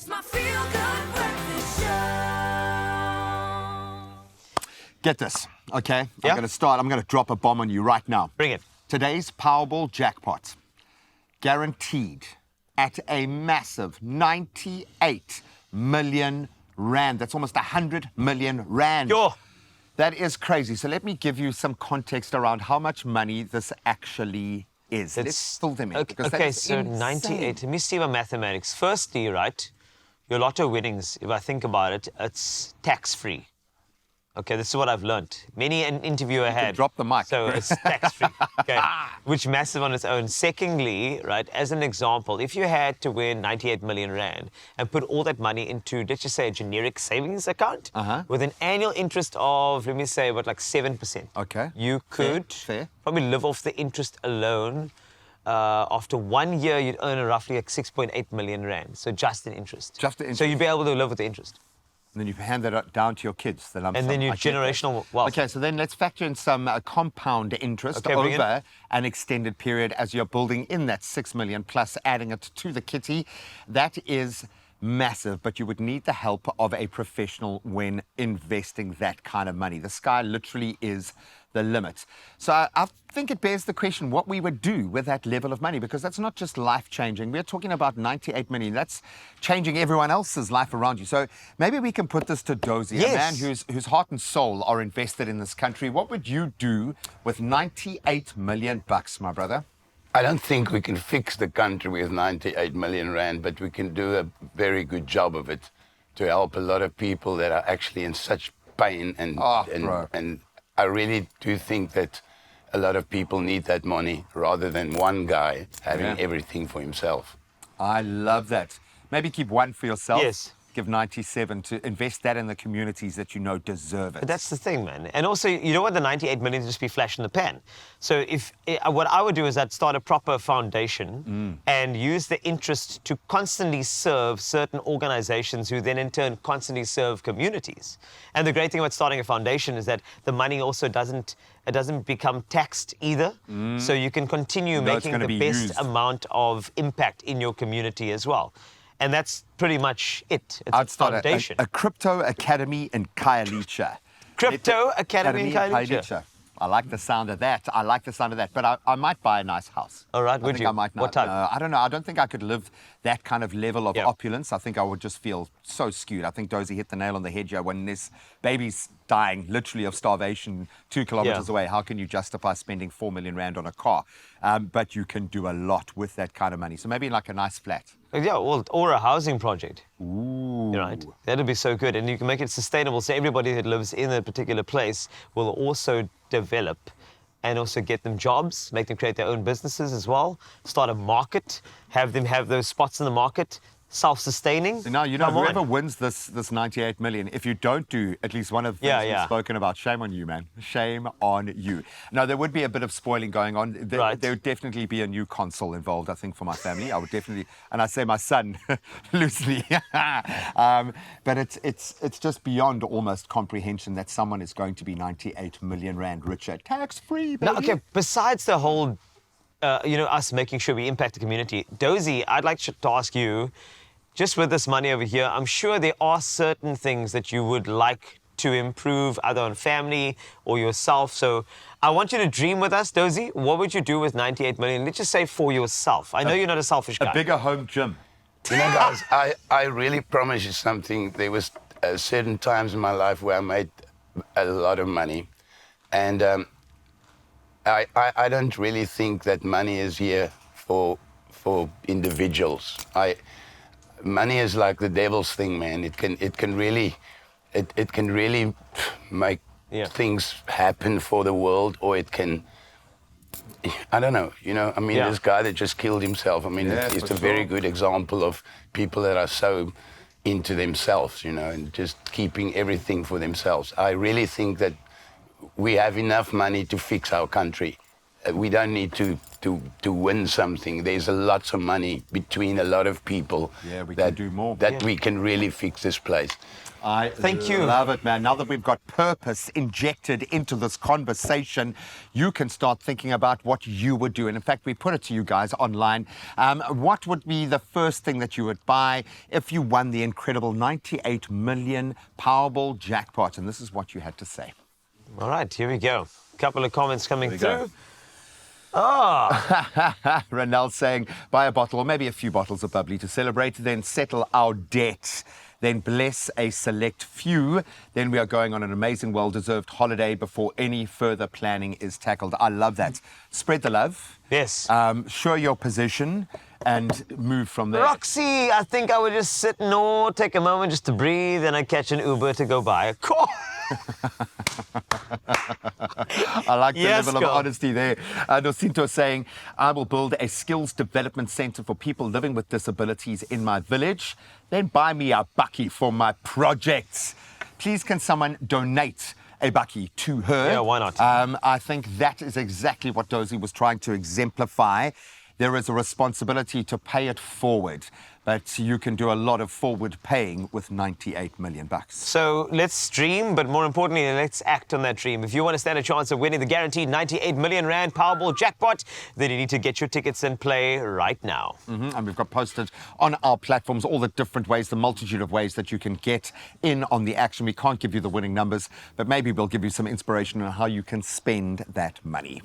It's my feel-good breakfast show. Get this, okay? Yeah? I'm going to drop a bomb on you right now. Bring it. Today's Powerball jackpot, guaranteed at a massive 98 million rand. That's almost 100 million rand. Yo. That is crazy. So let me give you some context around how much money this actually is. Let's fill them in. because that Okay, is so insane. 98. Let me see my mathematics. Firstly, right, your lotto winnings, if I think about it, it's tax-free. Okay, this is what I've learnt. Many an interview I had. drop the mic. So it's tax-free. Okay, which massive on its own. Secondly, right, as an example, if you had to win 98 million rand and put all that money into, let's just say, a generic savings account with an annual interest of, let me say, what, like 7%. Okay. You could Fair. probably live off the interest alone. After 1 year, you'd earn roughly like 6.8 million rand. So just in interest. Just the interest. So you'd be able to live with the interest. And then you hand that down to your kids. The lump And sum. then your I get that. generational wealth. Okay, so then let's factor in some compound interest Okay, bring it. over an extended period as you're building in that 6 million plus adding it to the kitty. That is massive, but you would need the help of a professional when investing that kind of money. The sky literally is the limit. So I think it bears the question what we would do with that level of money, because that's not just life-changing. We're talking about 98 million. That's changing everyone else's life around you. So maybe we can put this to Dozy, Yes. a man whose heart and soul are invested in this country. What would you do with 98 million bucks, my brother? I don't think we can fix the country with 98 million rand, but we can do a very good job of it to help a lot of people that are actually in such pain. And I really do think that a lot of people need that money rather than one guy having everything for himself. I love that. Maybe keep one for yourself. Yes. Give 97 to invest that in the communities that you know deserve it. But that's the thing, man. And also, you don't want the 98 million to just be flash in the pan. So what I would do is I'd start a proper foundation and use the interest to constantly serve certain organizations who then in turn constantly serve communities. And the great thing about starting a foundation is that the money also doesn't become taxed either. So you can continue making the best amount of impact in your community as well. And that's pretty much it. It's I'd a start foundation. a crypto academy in Khayelitsha. Crypto Academy in Khayelitsha. I like the sound of that. But I might buy a nice house. All right, I would think you? I might not. What type? No, I don't know. I don't think I could live that kind of level of Yeah. opulence. I think I would just feel so skewed. I think Dozy hit the nail on the head here. When this baby's dying literally of starvation 2 kilometers away, how can you justify spending 4 million rand on a car? But you can do a lot with that kind of money. So maybe like a nice flat. Yeah, well, or a housing project. Ooh. Right. That'd be so good. And you can make it sustainable so everybody that lives in a particular place will also develop and also get them jobs, make them create their own businesses as well, start a market, have them have those spots in the market, self-sustaining. Now, you know, Come whoever on. wins this 98 million, if you don't do at least one of the things we've spoken about, shame on you, man. Shame on you. Now, there would be a bit of spoiling going on. There would definitely be a new console involved, I think, for my family. I would definitely, and I say my son loosely. But it's just beyond almost comprehension that someone is going to be 98 million rand richer. Tax-free, baby. Now, okay, besides the whole, us making sure we impact the community, Dozy, I'd like to ask you, just with this money over here, I'm sure there are certain things that you would like to improve, either on family or yourself. So I want you to dream with us, Dozy. What would you do with 98 million? Let's just say for yourself. I know you're not a selfish guy. A bigger home gym. You know, guys, I really promise you something. There was certain times in my life where I made a lot of money. And I don't really think that money is here for individuals. Money is like the devil's thing, man. It can really make things happen for the world, or it can, I don't know, I mean, this guy that just killed himself, I mean, it's a very good example of people that are so into themselves, and just keeping everything for themselves. I really think that we have enough money to fix our country. we don't need to win something. There's lots of money between a lot of people. Yeah, we can do more. That we can really fix this place. I Thank you. love it, man. Now that we've got purpose injected into this conversation, you can start thinking about what you would do. And in fact, we put it to you guys online. What would be the first thing that you would buy if you won the incredible 98 million Powerball jackpot? And this is what you had to say. All right, here we go. Couple of comments coming Here we go. through. Oh, Ronel saying, buy a bottle or maybe a few bottles of bubbly to celebrate, then settle our debt. Then bless a select few. Then we are going on an amazing, well-deserved holiday before any further planning is tackled. I love that. Spread the love. yes. Show your position and move from there. Roxy, I think I would just sit and take a moment just to breathe, and I'd catch an Uber to go buy a car. I like the Yes, level girl. of honesty there. Nocinto is saying, I will build a skills development center for people living with disabilities in my village. Then buy me a bakkie for my projects. Please, can someone donate a bakkie to her? Yeah, why not? I think that is exactly what Dozy was trying to exemplify. There is a responsibility to pay it forward, but you can do a lot of forward paying with 98 million bucks. So let's dream, but more importantly, let's act on that dream. If you want to stand a chance of winning the guaranteed 98 million rand Powerball jackpot, then you need to get your tickets and play right now. And we've got posted on our platforms all the different ways, the multitude of ways that you can get in on the action. We can't give you the winning numbers, but maybe we'll give you some inspiration on how you can spend that money.